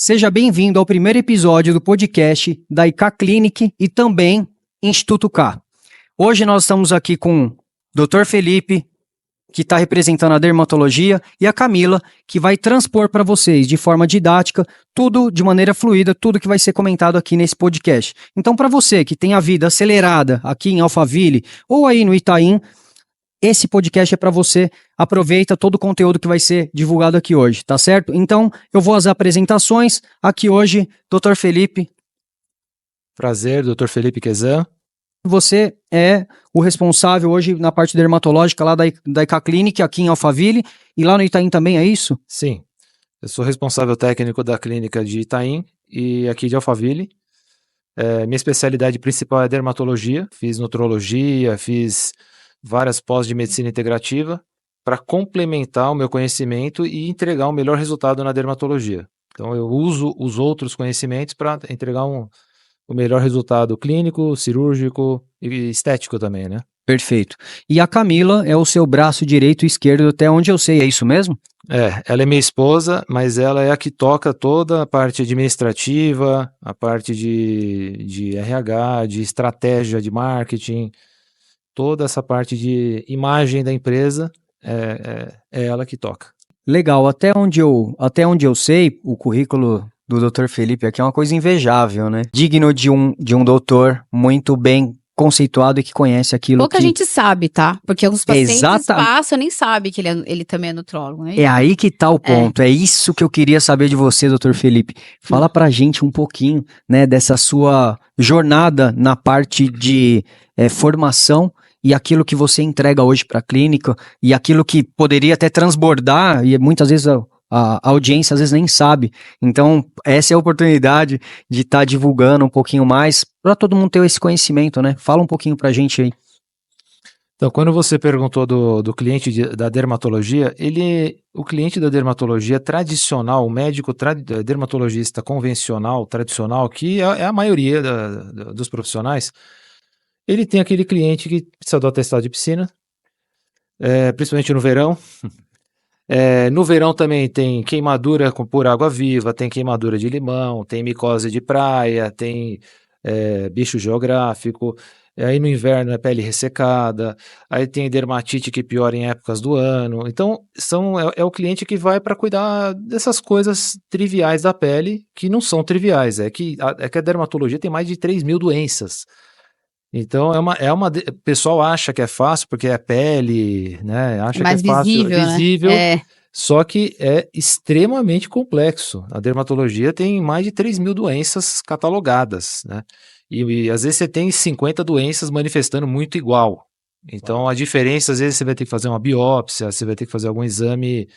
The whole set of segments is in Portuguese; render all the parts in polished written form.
Seja bem-vindo ao primeiro episódio do podcast da IK Clinic e também Instituto K. Hoje nós estamos aqui com o Dr. Felipe, que está representando a dermatologia, e a Camila, que vai transpor para vocês de forma didática, tudo de maneira fluida, tudo que vai ser comentado aqui nesse podcast. Então, para você que tem a vida acelerada aqui em Alphaville ou aí no Itaim, esse podcast é para você. Aproveita todo o conteúdo que vai ser divulgado aqui hoje, tá certo? Então, eu vou às apresentações. Aqui hoje, Dr. Felipe. Prazer, Dr. Felipe Quezan. Você é o responsável hoje na parte dermatológica lá da IK Clinic, aqui em Alphaville, e lá no Itaim também, é isso? Sim, eu sou responsável técnico da clínica de Itaim e aqui de Alphaville. Minha especialidade principal é dermatologia, fiz nutrologia, fiz várias pós de medicina integrativa para complementar o meu conhecimento e entregar um melhor resultado na dermatologia. Então eu uso os outros conhecimentos para entregar o melhor resultado clínico, cirúrgico e estético também, né? Perfeito. E a Camila é o seu braço direito e esquerdo, até onde eu sei, é isso mesmo? Ela é minha esposa, mas ela é a que toca toda a parte administrativa, a parte de RH, de estratégia de marketing, toda essa parte de imagem da empresa, é ela que toca. Legal, até onde eu sei, o currículo do Dr. Felipe aqui é uma coisa invejável, né? Digno de um doutor muito bem conceituado e que conhece aquilo Pouca gente sabe, tá? Porque os pacientes passam e nem sabem que ele também é nutrólogo, né? É aí que tá o ponto, é isso que eu queria saber de você, Dr. Felipe. Fala pra gente um pouquinho, né, dessa sua jornada na parte de formação e aquilo que você entrega hoje para a clínica e aquilo que poderia até transbordar e muitas vezes a audiência às vezes nem sabe. Então, essa é a oportunidade de estar divulgando um pouquinho mais para todo mundo ter esse conhecimento, né? Fala um pouquinho pra gente aí. Então, quando você perguntou do cliente da dermatologia, o cliente da dermatologia tradicional, o médico dermatologista convencional, tradicional, que é a maioria dos profissionais, ele tem aquele cliente que precisa do atestado de piscina, principalmente no verão. No verão também tem queimadura por água viva, tem queimadura de limão, tem micose de praia, tem bicho geográfico. Aí no inverno é pele ressecada, aí tem dermatite que piora em épocas do ano. Então é o cliente que vai para cuidar dessas coisas triviais da pele, que não são triviais, é que a dermatologia tem mais de 3.000 doenças. Então o pessoal acha que é fácil porque é pele, né? Acha mais que é fácil, visível, né? Só que é extremamente complexo. A dermatologia tem mais de 3.000 doenças catalogadas, né? E às vezes você tem 50 doenças manifestando muito igual. Então a diferença, às vezes você vai ter que fazer uma biópsia, você vai ter que fazer algum exame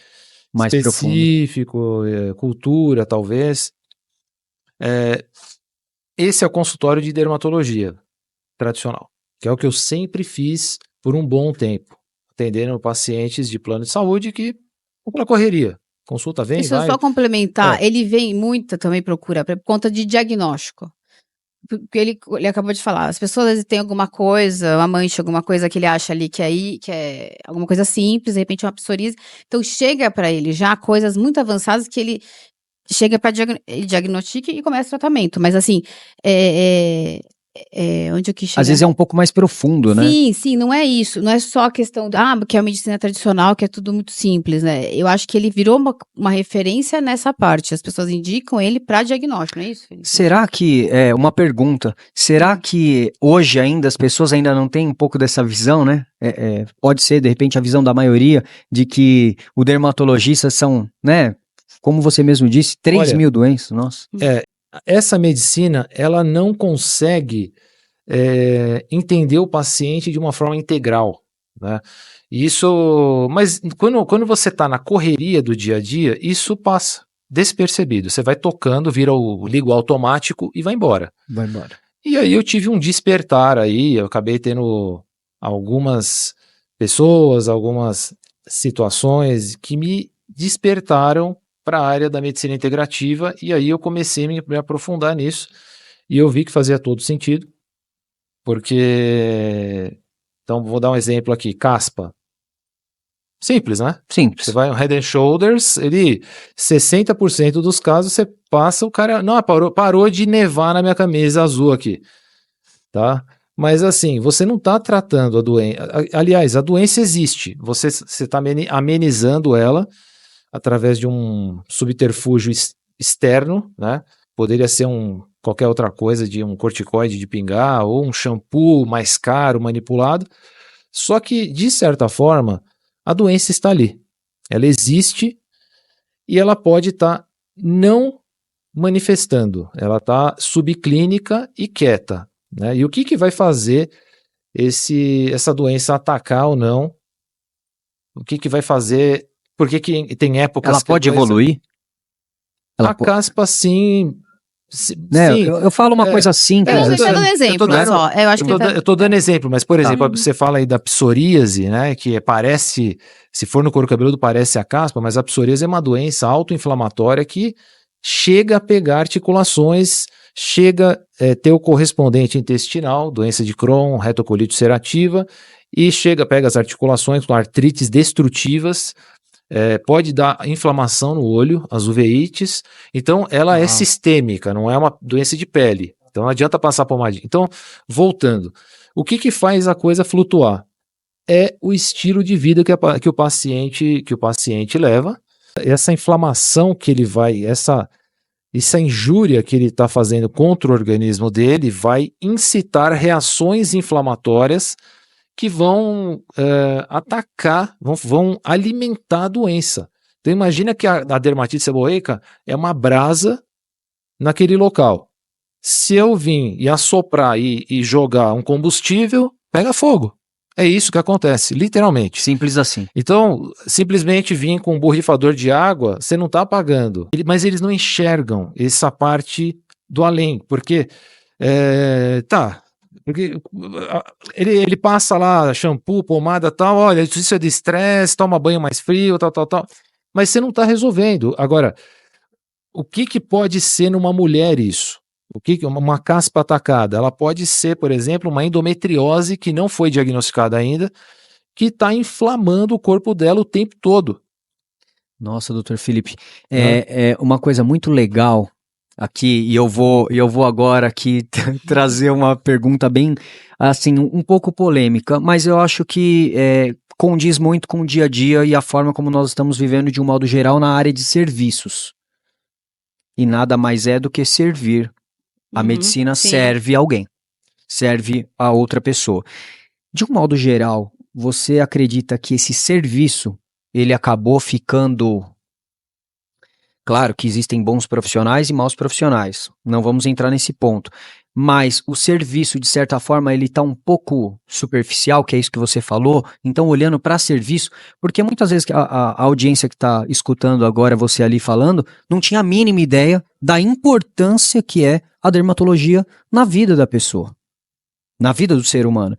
Mais específico, cultura talvez. Esse é o consultório de dermatologia tradicional, que é o que eu sempre fiz por um bom tempo, atendendo pacientes de plano de saúde que pela correria. Consulta vem, Deixa eu vai. só complementar, ele vem muito também procura por conta de diagnóstico. Porque ele acabou de falar, as pessoas às vezes têm alguma coisa, uma mancha, alguma coisa que ele acha ali que é alguma coisa simples, de repente uma psoríase. Então chega para ele já coisas muito avançadas que ele chega para diagnostica e começa o tratamento. Mas assim, onde eu quis chegar? Às vezes é um pouco mais profundo, né? Sim, não é isso. Não é só a questão que é a medicina tradicional, que é tudo muito simples, né? Eu acho que ele virou uma referência nessa parte. As pessoas indicam ele para diagnóstico, não é isso, Felipe? Será que, uma pergunta, será que hoje ainda as pessoas ainda não têm um pouco dessa visão, né? Pode ser, de repente, a visão da maioria de que o dermatologista são, né? Como você mesmo disse, 3.000 doenças, nossa. Essa medicina, ela não consegue entender o paciente de uma forma integral, né? Mas quando você está na correria do dia a dia, isso passa despercebido. Você vai tocando, liga o automático e vai embora. Vai embora. E aí eu tive um despertar aí, eu acabei tendo algumas pessoas, algumas situações que me despertaram para a área da medicina integrativa, e aí eu comecei a me aprofundar nisso, e eu vi que fazia todo sentido, porque, então vou dar um exemplo aqui, caspa. Simples, né? Simples. Você vai no Head and Shoulders, 60% dos casos você passa, o cara, não, parou de nevar na minha camisa azul aqui, tá? Mas assim, você não tá tratando a doença, aliás, a doença existe, você tá amenizando ela através de um subterfúgio externo, né? Poderia ser qualquer outra coisa, de um corticoide de pingar, ou um shampoo mais caro, manipulado, só que, de certa forma, a doença está ali, ela existe e ela pode estar não manifestando, ela está subclínica e quieta, né? E o que vai fazer essa doença atacar ou não? O que vai fazer? Por que tem épocas Ela que pode evoluir? A caspa, sim. Né? Sim. Eu falo uma coisa simples. Ele está dando exemplo, eu tô dando exemplo, mas, por exemplo, você fala aí da psoríase, né, que parece, se for no couro cabeludo, parece a caspa, mas a psoríase é uma doença autoinflamatória que chega a pegar articulações, chega a ter o correspondente intestinal, doença de Crohn, retocolite ulcerativa, e pega as articulações com artrites destrutivas, pode dar inflamação no olho, as uveites. Então, ela é sistêmica, não é uma doença de pele. Então, não adianta passar pomadinha. Então, voltando, o que faz a coisa flutuar? É o estilo de vida que o paciente leva. Essa inflamação que ele vai, essa injúria que ele está fazendo contra o organismo dele vai incitar reações inflamatórias que vão atacar, vão alimentar a doença. Então imagina que a dermatite seborreica é uma brasa naquele local. Se eu vim e assoprar e jogar um combustível, pega fogo. É isso que acontece, literalmente. Simples assim. Então, simplesmente vir com um borrifador de água, você não está apagando. Mas eles não enxergam essa parte do além, porque porque ele passa lá shampoo, pomada, tal, olha, isso é de estresse, toma banho mais frio, tal, mas você não está resolvendo. Agora, o que pode ser numa mulher isso? Uma caspa atacada? Ela pode ser, por exemplo, uma endometriose que não foi diagnosticada ainda, que está inflamando o corpo dela o tempo todo. Nossa, doutor Felipe, é uma coisa muito legal aqui, e eu vou agora aqui trazer uma pergunta bem, assim, um pouco polêmica, mas eu acho que condiz muito com o dia a dia e a forma como nós estamos vivendo de um modo geral na área de serviços. E nada mais é do que servir. A medicina serve a alguém, serve a outra pessoa. De um modo geral, você acredita que esse serviço, ele acabou ficando... Claro que existem bons profissionais e maus profissionais, não vamos entrar nesse ponto, mas o serviço, de certa forma, ele está um pouco superficial, que é isso que você falou, então olhando para serviço, porque muitas vezes a audiência que está escutando agora você ali falando, não tinha a mínima ideia da importância que é a dermatologia na vida da pessoa, na vida do ser humano.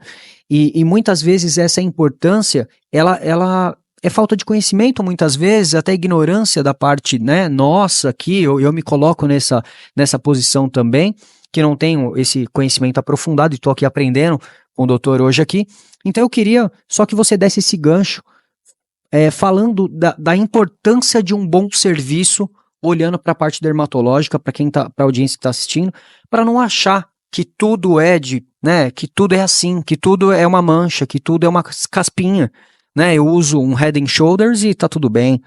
E muitas vezes essa importância, ela é falta de conhecimento, muitas vezes, até ignorância da parte, né, nossa aqui, eu me coloco nessa posição também, que não tenho esse conhecimento aprofundado e estou aqui aprendendo com o doutor hoje aqui. Então eu queria só que você desse esse gancho, falando da importância de um bom serviço, olhando para a parte dermatológica, para a audiência que está assistindo, para não achar que tudo que tudo é assim, que tudo é uma mancha, que tudo é uma caspinha, né? Eu uso um Head and Shoulders e tá tudo bem,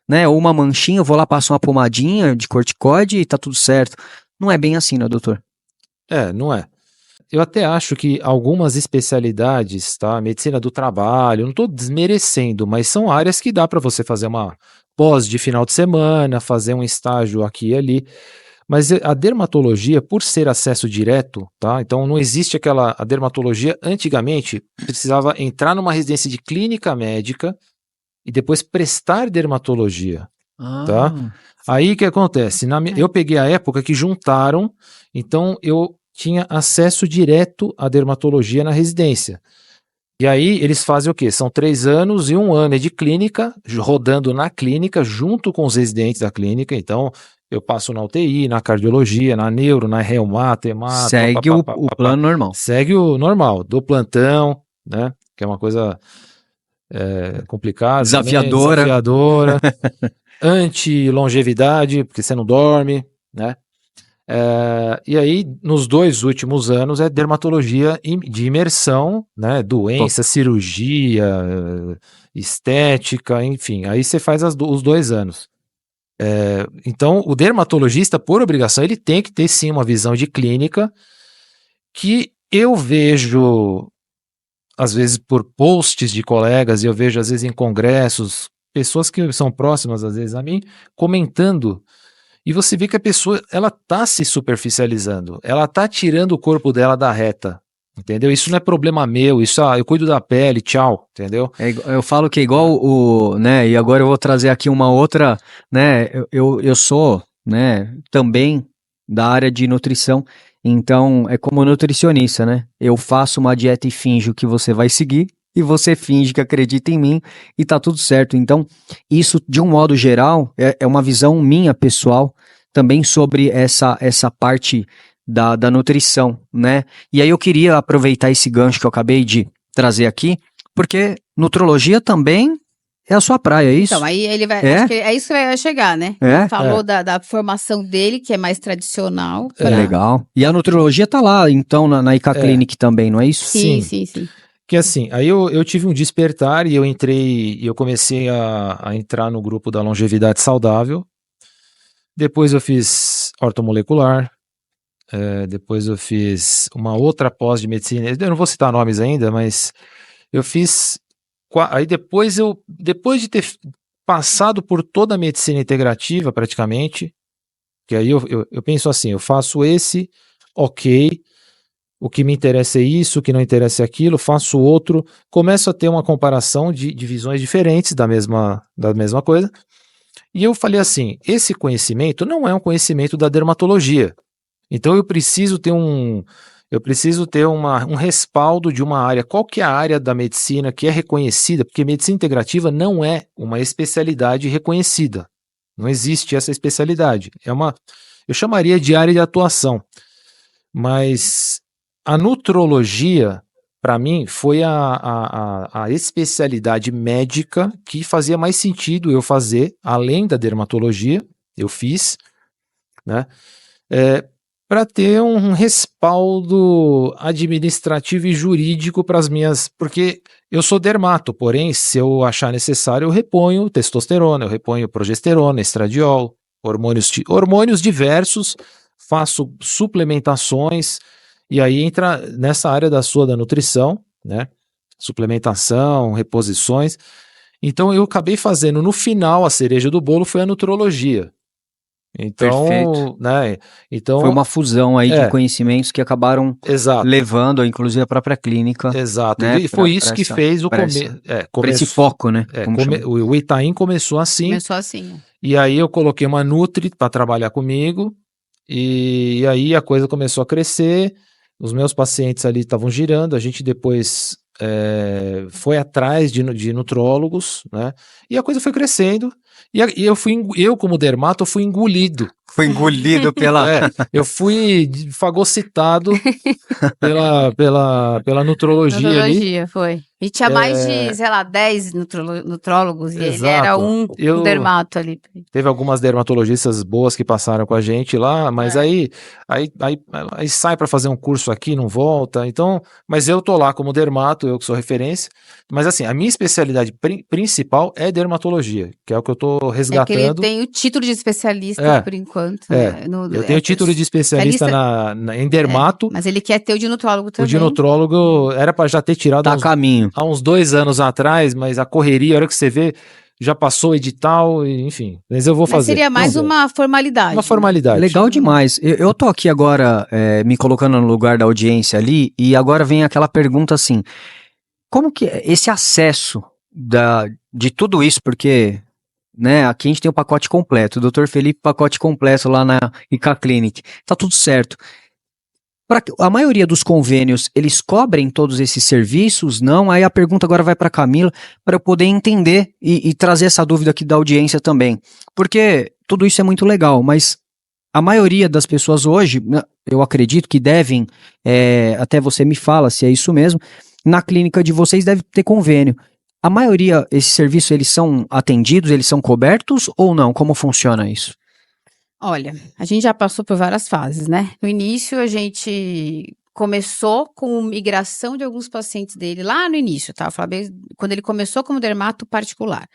né? Ou uma manchinha, eu vou lá, passo uma pomadinha de corticoide e tá tudo certo. Não é bem assim, né, doutor? Não é. Eu até acho que algumas especialidades, tá? Medicina do trabalho, não estou desmerecendo, mas são áreas que dá para você fazer uma pós de final de semana, fazer um estágio aqui e ali. Mas a dermatologia, por ser acesso direto, tá? Então não existe a dermatologia, antigamente, precisava entrar numa residência de clínica médica e depois prestar dermatologia, tá? Aí o que acontece? Eu peguei a época que juntaram, então eu tinha acesso direto à dermatologia na residência. E aí eles fazem o quê? São 3 anos e 1 ano é de clínica, rodando na clínica, junto com os residentes da clínica, então... Eu passo na UTI, na cardiologia, na neuro, na reumato, hemato... Segue o plano normal. Segue o normal, do plantão, né? Que é uma coisa complicado. Desafiadora. Desafiadora. Anti-longevidade, porque você não dorme, né? E aí, nos 2 últimos anos, é dermatologia de imersão, né? Doença, cirurgia, estética, enfim. Aí você faz os 2 anos. Então, o dermatologista, por obrigação, ele tem que ter sim uma visão de clínica que eu vejo, às vezes, por posts de colegas, e eu vejo, às vezes, em congressos, pessoas que são próximas, às vezes, a mim, comentando, e você vê que a pessoa, ela tá se superficializando, ela tá tirando o corpo dela da reta, entendeu? Isso não é problema meu, isso, eu cuido da pele, tchau, entendeu? Eu falo que é igual né, e agora eu vou trazer aqui uma outra, né, eu sou, né, também da área de nutrição, então é como nutricionista, né, eu faço uma dieta e finjo que você vai seguir, e você finge que acredita em mim, e tá tudo certo. Então, isso, de um modo geral, é uma visão minha, pessoal, também sobre essa parte da nutrição, né, e aí eu queria aproveitar esse gancho que eu acabei de trazer aqui, porque nutrologia também é a sua praia, é isso? Então, aí ele vai. É? Acho que é isso que vai chegar, né? É? Ele falou da formação dele, que é mais tradicional. É legal. E a nutrologia tá lá, então, na IK Clinic também, não é isso? Sim. Que assim, aí eu tive um despertar e eu comecei a entrar no grupo da longevidade saudável. Depois eu fiz ortomolecular. Depois eu fiz uma outra pós de medicina. Eu não vou citar nomes ainda, mas eu fiz. Aí depois de ter passado por toda a medicina integrativa, praticamente, que aí eu penso assim, eu faço ok, o que me interessa é isso, o que não interessa é aquilo, faço outro, começo a ter uma comparação de visões diferentes da mesma coisa, e eu falei assim, esse conhecimento não é um conhecimento da dermatologia, então eu preciso ter um respaldo de uma área. Qual que é a área da medicina que é reconhecida? Porque medicina integrativa não é uma especialidade reconhecida. Não existe essa especialidade. Eu chamaria de área de atuação. Mas a nutrologia, para mim, foi a especialidade médica que fazia mais sentido eu fazer, além da dermatologia, eu fiz, né? Para ter um respaldo administrativo e jurídico para as minhas. Porque eu sou dermato, porém, se eu achar necessário, eu reponho testosterona, eu reponho progesterona, estradiol, hormônios diversos, faço suplementações, e aí entra nessa área da nutrição, né? Suplementação, reposições. Então eu acabei fazendo, no final, a cereja do bolo foi a nutrologia. Então, Perfeito. né? Então, foi uma fusão aí de conhecimentos que acabaram levando, inclusive, a própria clínica. Exato. Né, e foi isso que fez o começo. Para esse foco, né? O Itaim começou assim. Começou assim. E aí eu coloquei uma Nutri para trabalhar comigo. E aí a coisa começou a crescer. Os meus pacientes ali estavam girando. A gente depois foi atrás de nutrólogos, né? E a coisa foi crescendo. E eu como dermato, fui engolido. Foi engolido pela... eu fui fagocitado pela nutrologia ali. Foi. E tinha mais de, sei lá, 10 nutrólogos, e ele era um dermato ali. Teve algumas dermatologistas boas que passaram com a gente lá, mas aí sai para fazer um curso aqui, não volta. Então, mas eu tô lá como dermato, eu que sou referência. Mas assim, a minha especialidade principal é dermatologia, que é o que eu tô resgatando. É que ele tem o título de especialista por enquanto. Né? Eu tenho o título de especialista em dermato. Mas ele quer ter o de nutrólogo também. O de nutrólogo era para já ter tirado a caminho. Há uns 2 anos atrás, mas a correria, a hora que você vê, já passou o edital, enfim. Mas eu vou fazer. Seria mais uma formalidade. Uma formalidade. Legal demais. Eu tô aqui agora me colocando no lugar da audiência ali, e agora vem aquela pergunta assim, como que esse acesso de tudo isso, porque... né, aqui a gente tem o pacote completo, o Dr. Felipe, pacote completo lá na IK Clinic, tá tudo certo. A maioria dos convênios, eles cobrem todos esses serviços? Não? Aí a pergunta agora vai para Camila, para eu poder entender e trazer essa dúvida aqui da audiência também. Porque tudo isso é muito legal, mas a maioria das pessoas hoje, eu acredito que devem, até você me fala se é isso mesmo, na clínica de vocês deve ter convênio. A maioria, esses serviços, eles são atendidos, eles são cobertos ou não? Como funciona isso? Olha, a gente já passou por várias fases, né? No início, a gente começou com migração de alguns pacientes dele, lá no início, tá? Quando ele começou como dermato particular.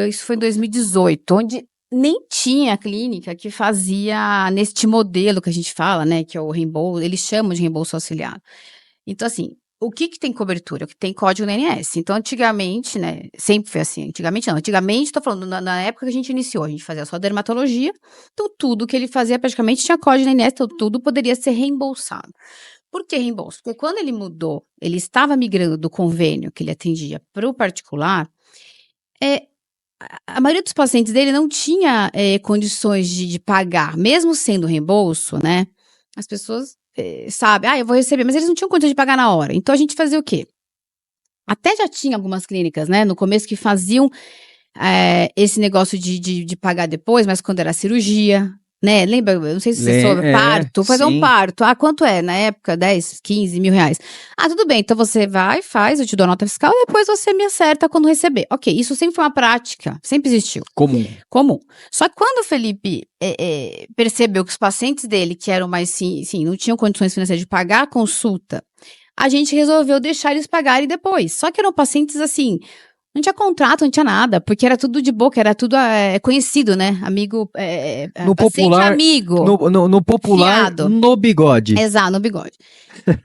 Isso foi em 2018, onde nem tinha clínica que fazia neste modelo que a gente fala, né? Que é o reembolso, eles chamam de reembolso auxiliado. Então, assim, o que tem cobertura? O que tem código no INSS. Então, antigamente, né? Sempre foi assim. Antigamente não. Antigamente, tô falando, na época que a gente iniciou, a gente fazia só dermatologia. Então, tudo que ele fazia praticamente tinha código no INSS, então tudo poderia ser reembolsado. Por que reembolso? Porque quando ele mudou, ele estava migrando do convênio que ele atendia para o particular, a maioria dos pacientes dele não tinha condições de pagar, mesmo sendo reembolso, né? As pessoas sabem, eu vou receber, mas eles não tinham condições de pagar na hora. Então a gente fazia o quê? Até já tinha algumas clínicas, né, no começo que faziam esse negócio de pagar depois, mas quando era cirurgia, né? Lembra? Eu não sei se você soube, parto, fazer um parto. Quanto é? Na época, 10, 15 mil reais. Tudo bem, então você vai, faz, eu te dou a nota fiscal, depois você me acerta quando receber. Ok, isso sempre foi uma prática, sempre existiu. Comum. Só que quando o Felipe percebeu que os pacientes dele, que eram mais, sim, não tinham condições financeiras de pagar a consulta, a gente resolveu deixar eles pagarem depois. Só que eram pacientes, assim, não tinha contrato, não tinha nada, porque era tudo de boca, era tudo conhecido, né? Amigo, no popular, amigo. No popular, fiado. No bigode. Exato, no bigode.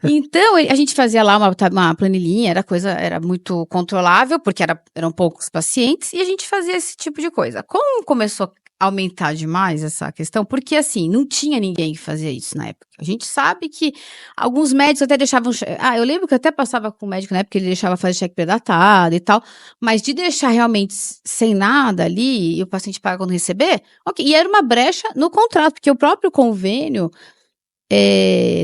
Então, a gente fazia lá uma planilhinha, era muito controlável, porque eram poucos pacientes, e a gente fazia esse tipo de coisa. Como começou a aumentar demais essa questão, porque assim, não tinha ninguém que fazia isso na época. A gente sabe que alguns médicos até deixavam... eu lembro que eu até passava com o médico na época, ele deixava fazer cheque predatado e tal, mas de deixar realmente sem nada ali, e o paciente paga quando receber, ok. E era uma brecha no contrato, porque o próprio convênio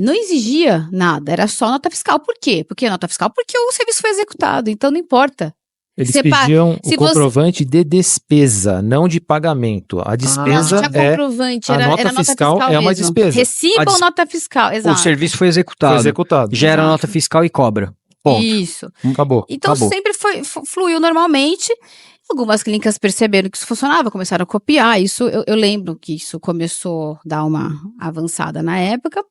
não exigia nada, era só nota fiscal. Por quê? Porque nota fiscal? Porque o serviço foi executado, então não importa. Eles pediam o comprovante de despesa, não de pagamento. A despesa não tinha comprovante, a nota fiscal é uma despesa. Recibo ou nota fiscal, exato. O serviço foi executado. Gera nota fiscal e cobra. Ponto. Isso. Acabou. Então sempre fluiu normalmente. Algumas clínicas perceberam que isso funcionava, começaram a copiar. Isso eu lembro que isso começou a dar uma avançada na época.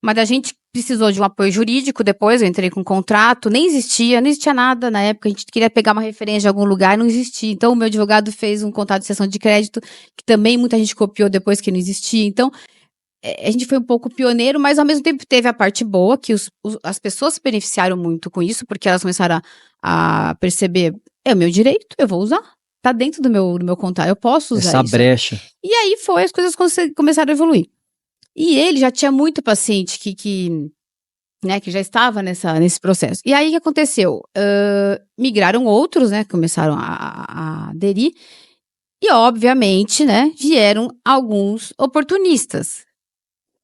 Mas a gente precisou de um apoio jurídico depois, eu entrei com um contrato, nem existia nada na época, a gente queria pegar uma referência de algum lugar, não existia. Então o meu advogado fez um contrato de cessão de crédito, que também muita gente copiou depois que não existia. Então a gente foi um pouco pioneiro, mas ao mesmo tempo teve a parte boa, que as pessoas se beneficiaram muito com isso, porque elas começaram a perceber, é o meu direito, eu vou usar. Tá dentro do meu contrato, eu posso usar essa brecha. E aí as coisas começaram a evoluir. E ele já tinha muito paciente que já estava nesse processo. E aí o que aconteceu? Migraram outros, né? Começaram a aderir. E, obviamente, né? Vieram alguns oportunistas,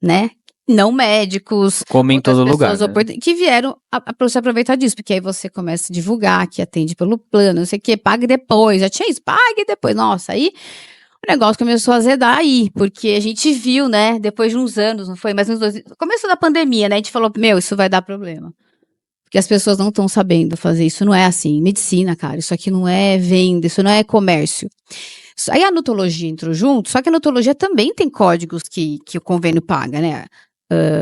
né? Não médicos. Como em todo lugar. Né? Que vieram para se aproveitar disso. Porque aí você começa a divulgar que atende pelo plano, não sei o quê, pague depois. Já tinha isso, pague depois. Nossa, aí... O negócio começou a azedar aí, porque a gente viu, né, depois de uns anos, não foi? Mas nos começo da pandemia, né, a gente falou, isso vai dar problema. Porque as pessoas não estão sabendo fazer isso, não é assim. Medicina, cara, isso aqui não é venda, isso não é comércio. Aí a nutologia entrou junto, só que a nutologia também tem códigos que o convênio paga, né?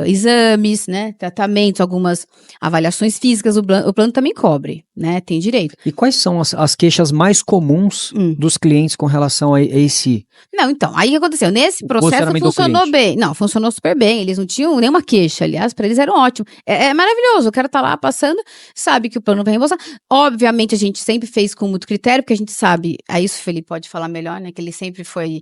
Exames, né, tratamentos, algumas avaliações físicas, o plano também cobre, né, tem direito. E quais são as queixas mais comuns dos clientes com relação a esse... Não, então, aí o que aconteceu? Nesse processo funcionou bem. Não, funcionou super bem, eles não tinham nenhuma queixa, aliás, para eles era ótimo. É maravilhoso, o cara tá lá passando, sabe que o plano vai reembolsar. Obviamente a gente sempre fez com muito critério, porque a gente sabe, aí isso o Felipe pode falar melhor, né, que ele sempre foi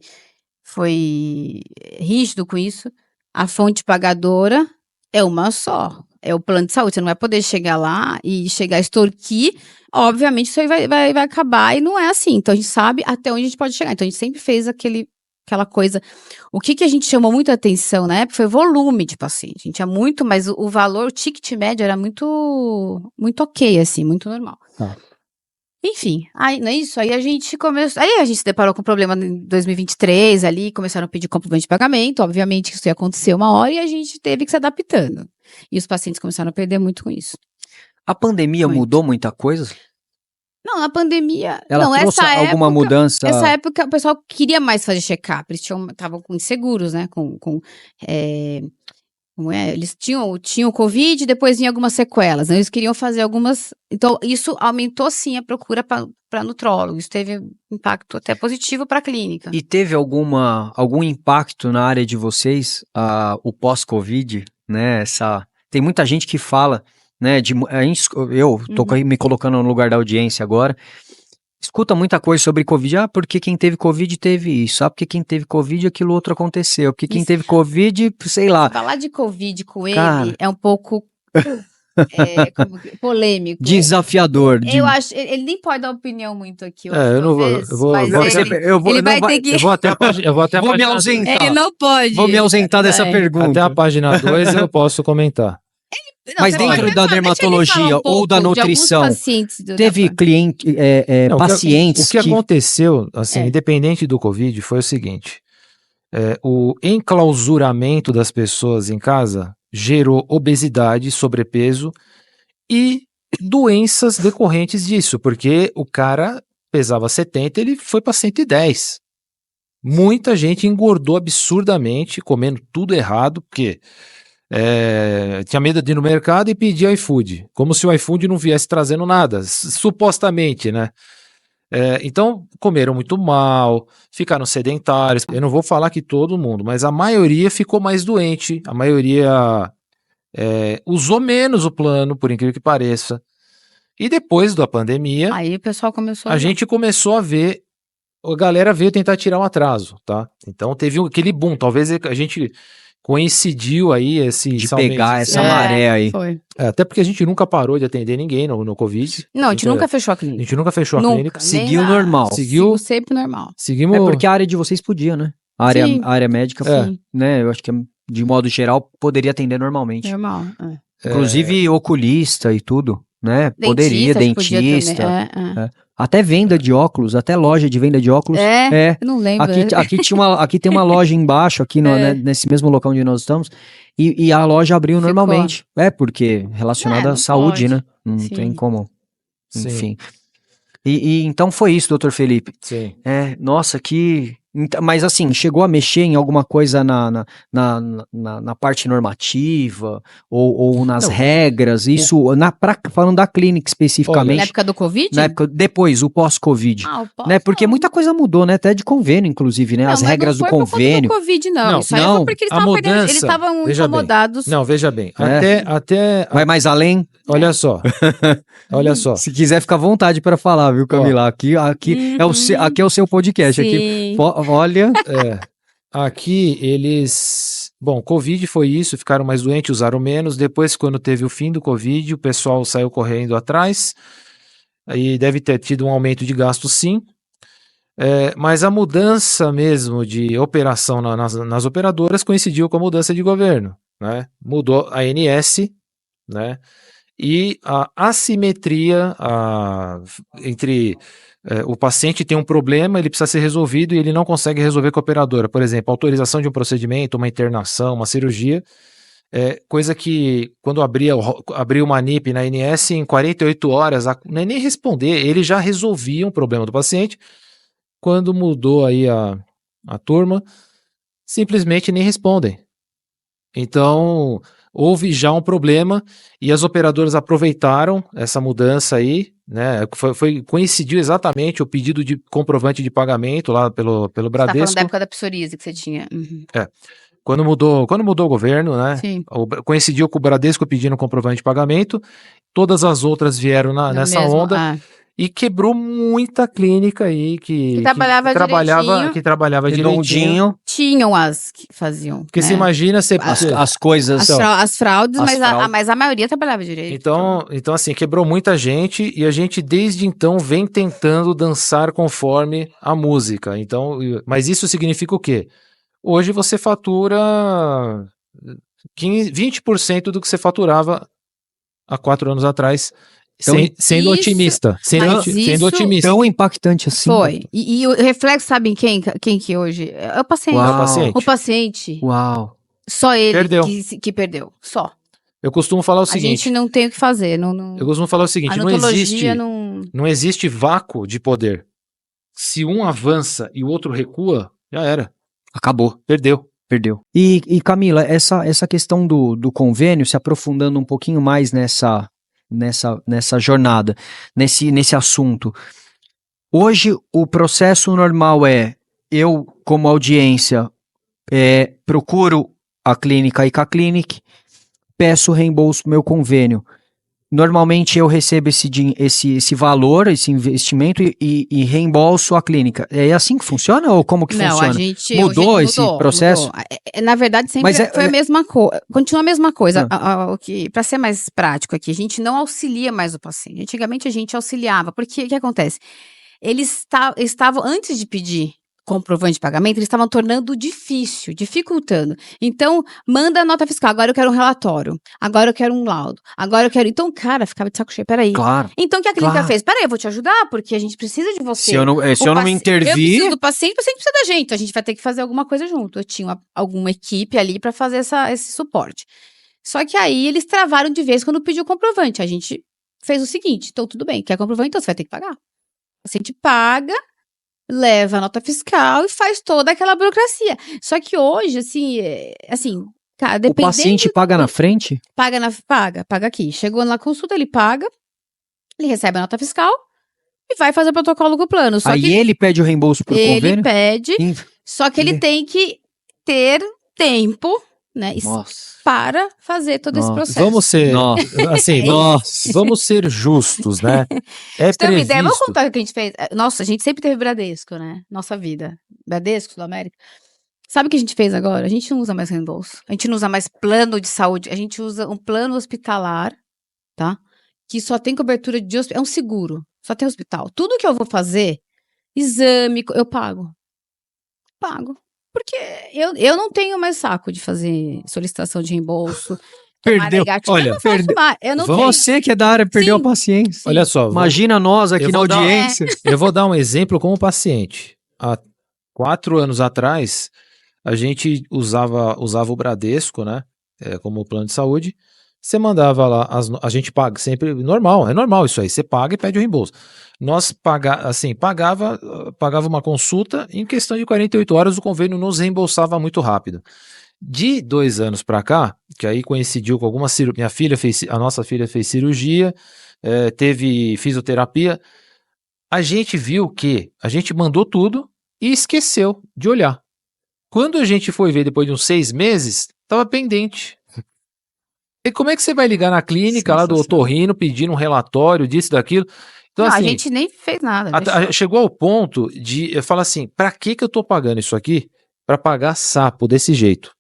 rígido com isso. A fonte pagadora é uma só, é o plano de saúde. Você não vai poder chegar lá e chegar a extorquir. Obviamente, isso aí vai acabar e não é assim. Então, a gente sabe até onde a gente pode chegar. Então, a gente sempre fez aquela coisa. O que a gente chamou muito a atenção na época foi o volume de paciente. A gente tinha muito, mas o valor, o ticket médio era muito, muito ok, assim, muito normal. Enfim, aí, não é isso? Aí a gente começou. Aí a gente se deparou com um problema em 2023 ali, começaram a pedir comprovante de pagamento. Obviamente que isso ia acontecer uma hora e a gente teve que se adaptando. E os pacientes começaram a perder muito com isso. A pandemia mudou muita coisa? Não, na pandemia. Ela não, trouxe essa alguma época, mudança? Essa época o pessoal queria mais fazer check-up. Eles estavam com inseguros, né? Como é? Eles tinham Covid e depois vinha algumas sequelas. Né? Eles queriam fazer algumas. Então, isso aumentou sim a procura para nutrólogo. Isso teve um impacto até positivo para a clínica. E teve algum impacto na área de vocês, o pós-Covid, né? Tem muita gente que fala, né? Eu tô me colocando no lugar da audiência agora. Escuta muita coisa sobre Covid. Porque quem teve Covid teve isso. Porque quem teve Covid aquilo outro aconteceu. Porque quem teve Covid, sei lá. Falar de Covid com Cara, ele é um pouco polêmico. Desafiador. Eu acho, ele nem pode dar opinião muito aqui hoje, eu não vou, talvez, eu vou, mas ele vai ter que... eu vou até a Vou me página, ausentar. Ele não pode. Vou me ausentar dessa pergunta. até a página 2 eu posso comentar. Não, Mas você dentro pode da até falar, deixa ele falar dermatologia um pouco ou da de alguns nutrição, pacientes teve cliente, Não, pacientes o que aconteceu, assim, É. independente do Covid, foi o seguinte: o enclausuramento das pessoas em casa gerou obesidade, sobrepeso e doenças decorrentes disso, porque o cara pesava 70, ele foi para 110. Muita gente engordou absurdamente, comendo tudo errado, porque tinha medo de ir no mercado e pedir iFood, como se o iFood não viesse trazendo nada, supostamente, né? Então, comeram muito mal, ficaram sedentários. Eu não vou falar que todo mundo, mas a maioria ficou mais doente, a maioria usou menos o plano, por incrível que pareça. E depois da pandemia, Aí o pessoal começou a gente começou a ver, a galera veio tentar tirar um atraso, tá? Então teve aquele boom, talvez a gente coincidiu aí de pegar essa É, maré aí. Foi. até porque a gente nunca parou de atender ninguém no Covid. Não, a gente nunca fechou a A clínica. gente nunca fechou a Nunca. clínica. Nem Seguiu na- normal. Seguiu- Sigo sempre normal. Seguimos. Porque a área de vocês podia, né? Sim. A área médica, Sim, né? Eu acho que de modo geral poderia atender normalmente. normal. Inclusive oculista e tudo, né? Poderia, Acho que podia dentista. também. Até venda de óculos, até loja de venda de óculos. Eu não lembro. Aqui tem uma loja embaixo, aqui né, nesse mesmo local onde nós estamos, e a loja abriu Ficou. normalmente. Porque relacionada não à saúde, pode. né? Não Sim. tem como. Sim. Enfim. E então foi isso, doutor Felipe. Sim. Nossa, mas assim, chegou a mexer em alguma coisa na parte normativa ou nas Não. regras, isso, falando da clínica Na especificamente, época do Covid? na época, depois, o pós-Covid. O pós, Né, porque não. muita coisa mudou, né? Até de convênio, inclusive, né? Não, As mas regras não do foi por conta convênio. do Covid, não. Não, Isso aí não. foi porque eles A estavam pegando, mudança, eles estavam veja bem. incomodados. Não, veja bem. É. Até Vai mais além? olha só. Olha só. Se quiser, fica à vontade para falar, viu, Camila? Aqui é o seu podcast. Aqui, Sim. olha. Aqui eles. Bom, Covid foi isso, ficaram mais doentes, usaram menos. Depois, quando teve o fim do Covid, o pessoal saiu correndo atrás. Aí deve ter tido um aumento de gasto, sim. Mas a mudança mesmo de operação nas operadoras coincidiu com a mudança de governo, né? Mudou a ANS, né? E a assimetria entre o paciente tem um problema, ele precisa ser resolvido e ele não consegue resolver com a operadora. Por exemplo, autorização de um procedimento, uma internação, uma cirurgia, coisa que quando abriu uma NIP na ANS, em 48 horas, não é nem responder, ele já resolvia um problema do paciente. Quando mudou aí a turma, simplesmente nem respondem. Então, houve já um problema e as operadoras aproveitaram essa mudança aí, né? Coincidiu exatamente o pedido de comprovante de pagamento lá pelo Você tá falando Bradesco. da época da psoríase que você tinha. Uhum. Quando mudou o governo, né? Sim. Coincidiu com o Bradesco pedindo comprovante de pagamento. Todas as outras vieram nessa Mesmo, onda. E quebrou muita clínica aí que trabalhava direitinho. Redondinho. Tinham as que faziam. Porque né? você imagina você. As coisas. As fraudes, As fraudes. mas a maioria trabalhava direito. Então, assim, quebrou muita gente e a gente desde então vem tentando dançar conforme a música. Então, mas isso significa o quê? Hoje você fatura 20% do que você faturava há 4 anos atrás, Então, sendo otimista. Sendo otimista. Tão impactante assim. Foi. E o reflexo, sabe em quem que hoje? É o paciente. Uau. É o paciente. O paciente. Uau. Só ele Perdeu. que perdeu. Só. Eu costumo falar o A seguinte. gente não tem o que fazer. Eu costumo falar o seguinte: a não existe, notologia não... não existe vácuo de poder. Se um avança e o outro recua, já era. Acabou. Perdeu. Perdeu. E Camila, essa questão do convênio, se aprofundando um pouquinho mais nessa jornada, nesse assunto. Hoje, o processo normal é, eu, como audiência, procuro a clínica IK Clinic, peço reembolso do meu convênio. Normalmente eu recebo esse valor, esse investimento e reembolso a clínica. É assim que funciona ou como que Não, funciona? a gente Mudou esse processo? mudou. Na verdade, sempre Mas foi a mesma coisa. Continua a mesma coisa. Ah. Para ser mais prático aqui, a gente não auxilia mais o paciente. Antigamente a gente auxiliava. Porque o que acontece? Eles estavam, antes de pedir comprovante de pagamento, eles estavam tornando difícil, dificultando. Então, manda a nota fiscal. Agora eu quero um relatório. Agora eu quero um laudo. Agora eu quero... Então, cara, ficava de saco cheio. Peraí. Claro. Então, o que a clínica Claro. fez? Peraí, eu vou te ajudar, porque a gente precisa de você. Se eu não me Eu intervir... preciso do paciente, o paciente precisa da gente. A gente vai ter que fazer alguma coisa junto. Eu tinha alguma equipe ali para fazer esse suporte. Só que aí eles travaram de vez quando pediu o comprovante. A gente fez o seguinte, então tudo bem, quer comprovante? Então você vai ter que pagar. O paciente paga, leva a nota fiscal e faz toda aquela burocracia. Só que hoje, assim, cara, O dependendo... paciente paga na frente? Paga aqui. Chegou na consulta, ele paga, ele recebe a nota fiscal e vai fazer o protocolo com o plano. Só Aí que ele pede o reembolso por ele convênio? pede, só que ele tem que ter tempo, né, Nossa. para fazer todo esse processo. Vamos ser, Nossa. assim, vamos ser justos, né? É Você tem uma ideia? Vamos previsto. contar o que a gente fez? Nossa, a gente sempre teve Bradesco, né? Nossa vida. Bradesco, Sul-América. Sabe o que a gente fez agora? A gente não usa mais reembolso. A gente não usa mais plano de saúde. A gente usa um plano hospitalar, tá? Que só tem cobertura de hospital. É um seguro. Só tem hospital. Tudo que eu vou fazer, exame, eu pago. Pago. Porque eu não tenho mais saco de fazer solicitação de reembolso. Perdeu. Negativo. Olha, eu não faço perdeu. mais. Eu não tenho. Você que é da área perdeu Sim. a paciência. Olha só, Imagina nós aqui eu na vou dar- audiência. eu vou dar um exemplo como paciente. Há 4 anos atrás, a gente usava o Bradesco, né? Como plano de saúde. Você mandava lá, a gente paga sempre, normal, é normal isso aí. Você paga e pede o reembolso. Nós pagava uma consulta, em questão de 48 horas o convênio nos reembolsava muito rápido. De 2 anos para cá, que aí coincidiu com alguma cirurgia, a nossa filha fez cirurgia, teve fisioterapia, a gente viu que a gente mandou tudo e esqueceu de olhar. Quando a gente foi ver depois de uns 6 meses, estava pendente. E como é que você vai ligar na clínica lá do otorrino pedindo um relatório disso, daquilo? Então, Não, assim, a gente nem fez nada. deixou. chegou ao ponto de eu falar assim, pra que eu tô pagando isso aqui? Pra pagar sapo desse jeito.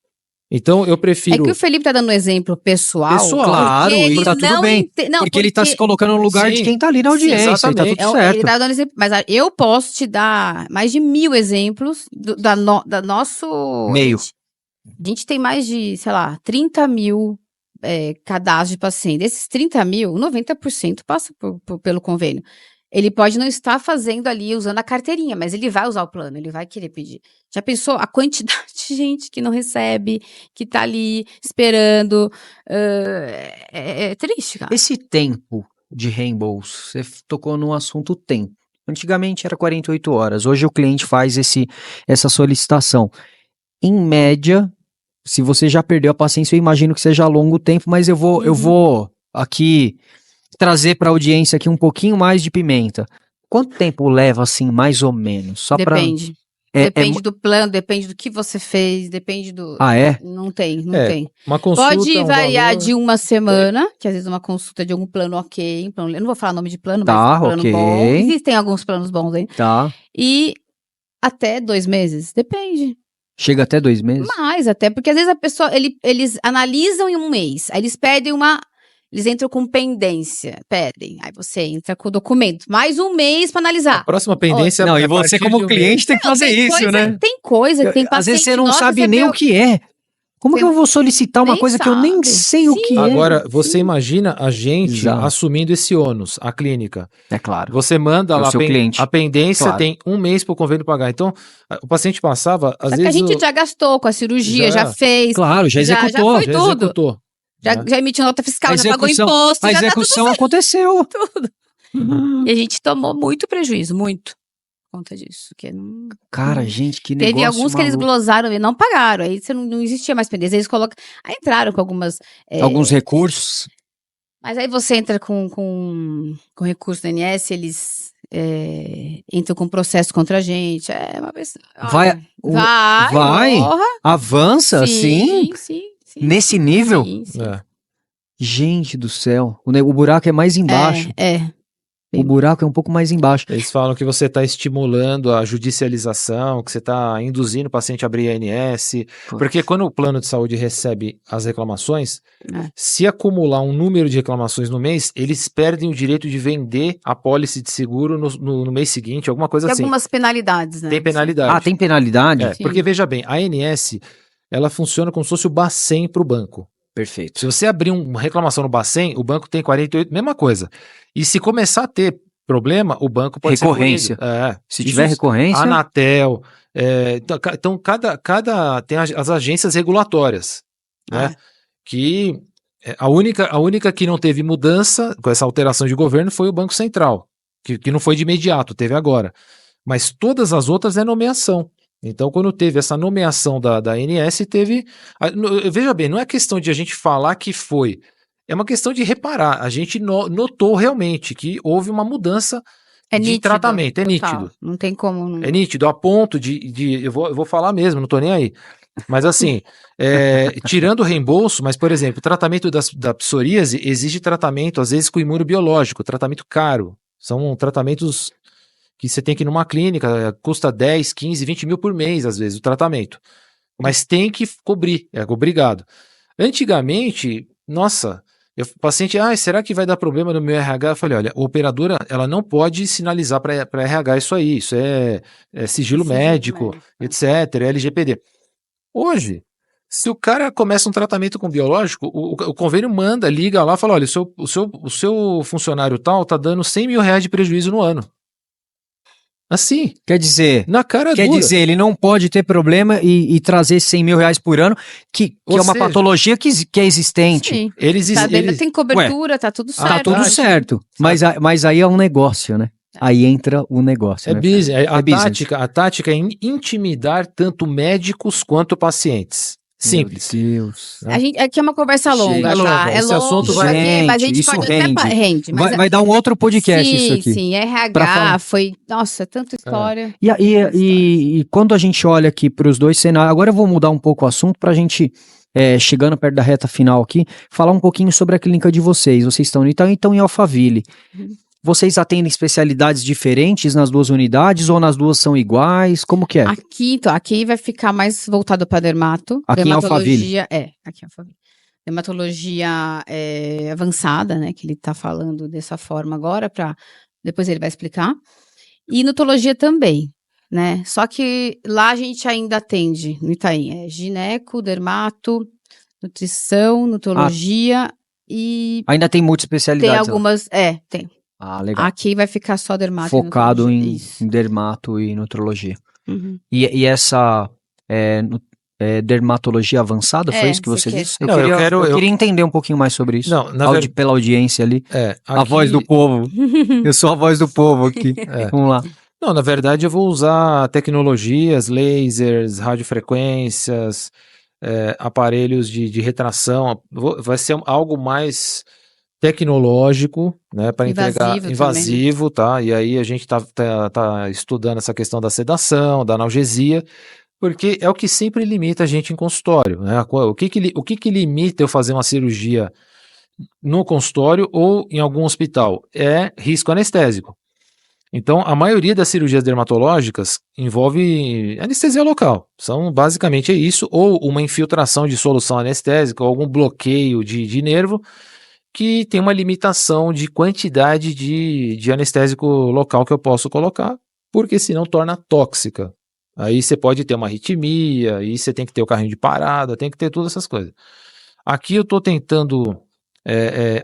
Então eu É prefiro... que o Felipe tá dando um exemplo pessoal. Claro, porque e tá tudo não bem. Não, Porque ele tá se colocando no lugar de Sim. quem tá ali na Sim, audiência. E tá exatamente. tudo certo. Ele tá dando exemplo, mas eu posso te dar mais de 1000 exemplos da nosso... Meio. A gente tem mais de, sei lá, 30 mil cadastros de paciente. Desses 30 mil, 90% passa pelo convênio. Ele pode não estar fazendo ali, usando a carteirinha, mas ele vai usar o plano, ele vai querer pedir. Já pensou a quantidade de gente que não recebe, que tá ali esperando? É triste, cara. Esse tempo de reembolso, você tocou no assunto tempo. Antigamente era 48 horas, hoje o cliente faz essa solicitação. Em média, se você já perdeu a paciência, eu imagino que seja a longo tempo, mas eu vou aqui trazer para a audiência aqui um pouquinho mais de pimenta. Quanto tempo leva, assim, mais ou menos? Só Depende. Depende do plano, depende do que você fez, depende do... Ah, é? Não tem. Uma consulta, Pode variar valor... de uma semana, que às vezes uma consulta de algum plano ok, eu não vou falar nome de plano, Tá, mas plano ok. bom. Existem alguns planos bons aí. Tá. E até 2 meses, depende. Chega até 2 meses? Mais até, porque às vezes a pessoa, eles analisam em um mês, aí eles pedem eles entram com pendência, aí você entra com o documento, mais um mês pra analisar. A próxima pendência... Não, é e a você partir como de um cliente tem que fazer Tem isso, coisa- né? Tem coisa que tem paciente Às vezes você não nosso, sabe você nem vê o que é. Como que eu vou solicitar uma nem coisa que eu nem sabe. sei o Sim. que é? Agora, você imagina a gente Exato. assumindo esse ônus, a clínica. É claro. Você manda É o lá seu cliente. a pendência, Claro. tem 1 mês para o convênio pagar. Então, o paciente passava, às Só que a vezes... gente já gastou com a cirurgia, já fez. Claro, já executou. foi tudo. executou. Já emitiu nota fiscal, A já pagou execução- imposto, A já execução aconteceu. tá tudo. E a gente tomou muito prejuízo, muito, por conta disso. Que não... Cara, gente, que negócio Teve alguns que eles maluco. glosaram e não pagaram, aí você não existia mais pendência. Eles colocam. Aí entraram com algumas. Alguns recursos. Mas aí você entra com recurso do INSS, eles entram com processo contra a gente. É uma vez. Vai- vai? Porra, Avança assim? sim. Nesse nível? Sim. É. Gente do céu. O buraco é mais embaixo. O buraco é um pouco mais embaixo. Eles falam que você está estimulando a judicialização, que você está induzindo o paciente a abrir ANS, porque quando o plano de saúde recebe as reclamações, se acumular um número de reclamações no mês, eles perdem o direito de vender a pólice de seguro no mês seguinte, alguma coisa Tem assim. algumas penalidades, né? Tem penalidade. Ah, tem penalidade? É, porque veja bem, a ANS, ela funciona como se fosse o Bacen para o banco. Perfeito. Se você abrir uma reclamação no Bacen, o banco tem 48, mesma coisa. E se começar a ter problema, o banco pode Recorrência. ser punido. Se tiver recorrência... Anatel, então tem as agências regulatórias, né? Que a única que não teve mudança com essa alteração de governo foi o Banco Central, que não foi de imediato, teve agora. Mas todas as outras é nomeação. Então, quando teve essa nomeação da ANS, teve... Veja bem, não é questão de a gente falar que foi, é uma questão de reparar. A gente notou realmente que houve uma mudança de nítido, tratamento, é total. nítido. Não tem como... Não... É nítido, a ponto de eu vou falar mesmo, não tô nem aí. Mas assim, tirando o reembolso, mas por exemplo, o tratamento da psoríase exige tratamento, às vezes com imunobiológico, tratamento caro. São tratamentos que você tem que ir numa clínica, custa 10, 15, 20 mil por mês, às vezes, o tratamento. Mas tem que cobrir, é obrigado. Antigamente, nossa, o paciente, será que vai dar problema no meu RH? Eu falei, olha, a operadora, ela não pode sinalizar para RH isso aí, isso é sigilo médico, etc., é LGPD. Hoje, se o cara começa um tratamento com biológico, o convênio liga lá e fala, olha, o seu funcionário tal tá dando 100 mil reais de prejuízo no ano. Assim, Quer dizer, na cara dura. ele não pode ter problema e trazer 100 mil reais por ano, que Ou é uma seja, patologia que é existente. Sim. Eles Tem cobertura, tá tudo certo. Tá tudo certo. Mas aí é um negócio, né? Aí entra o negócio. É né? business. business. A tática é intimidar tanto médicos quanto pacientes. Simples. Meu Deus. Aqui é uma conversa longa, É longa. tá? Esse assunto vai- Gente, mas a gente isso pode rende. até rende. Mas Vai dar um outro podcast isso aqui. Sim, Pra falar. RH foi... Nossa, tanta história. E quando a gente olha aqui para os dois cenários, agora eu vou mudar um pouco o assunto para a gente, chegando perto da reta final aqui, falar um pouquinho sobre a clínica de vocês. Vocês estão em Alphaville. Vocês atendem especialidades diferentes nas duas unidades ou nas duas são iguais? Como que é? Aqui vai ficar mais voltado para dermato. Aqui em Alphaville. Aqui em Alphaville. Dermatologia avançada, né? Que ele tá falando dessa forma agora, depois ele vai explicar. E nutologia também, né? Só que lá a gente ainda atende, no Itaim, gineco, dermato, nutrição, nutologia e... Ainda tem muitas especialidades. Tem algumas, tem. Ah, legal. Aqui vai ficar só dermato. Focado em Isso. dermato e nutrologia. Uhum. E essa dermatologia avançada, foi isso que você disse? Eu queria entender um pouquinho mais sobre isso. Não, Pela audiência ali. A aqui- voz do povo. Eu sou a voz do povo aqui. Vamos lá. Não, na verdade eu vou usar tecnologias, lasers, radiofrequências, aparelhos de retração. Vai ser algo mais tecnológico, né, para entregar invasivo, tá? E aí a gente tá estudando essa questão da sedação, da analgesia, porque é o que sempre limita a gente em consultório, né? O que limita eu fazer uma cirurgia no consultório ou em algum hospital? É risco anestésico. Então, a maioria das cirurgias dermatológicas envolve anestesia local. São basicamente isso, ou uma infiltração de solução anestésica, ou algum bloqueio de nervo, que tem uma limitação de quantidade de anestésico local que eu posso colocar, porque senão torna tóxica. Aí você pode ter uma arritmia, aí você tem que ter o carrinho de parada, tem que ter todas essas coisas. Aqui eu estou tentando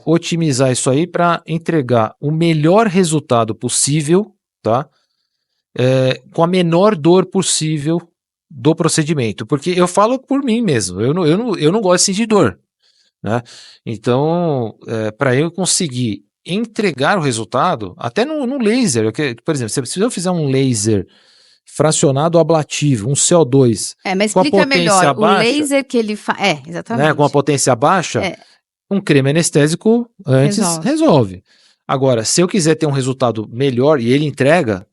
otimizar isso aí para entregar o melhor resultado possível, tá? Com a menor dor possível do procedimento. Porque eu falo por mim mesmo, eu não gosto de sentir dor. né? Então, para eu conseguir entregar o resultado, até no laser, por exemplo, se eu fizer um laser fracionado ablativo, um CO2, Mas com a explica potência melhor. O baixa, laser que ele faz. né, Exatamente. com a potência baixa, É. um creme anestésico antes Resolve. resolve. Agora, se eu quiser ter um resultado melhor e ele entrega,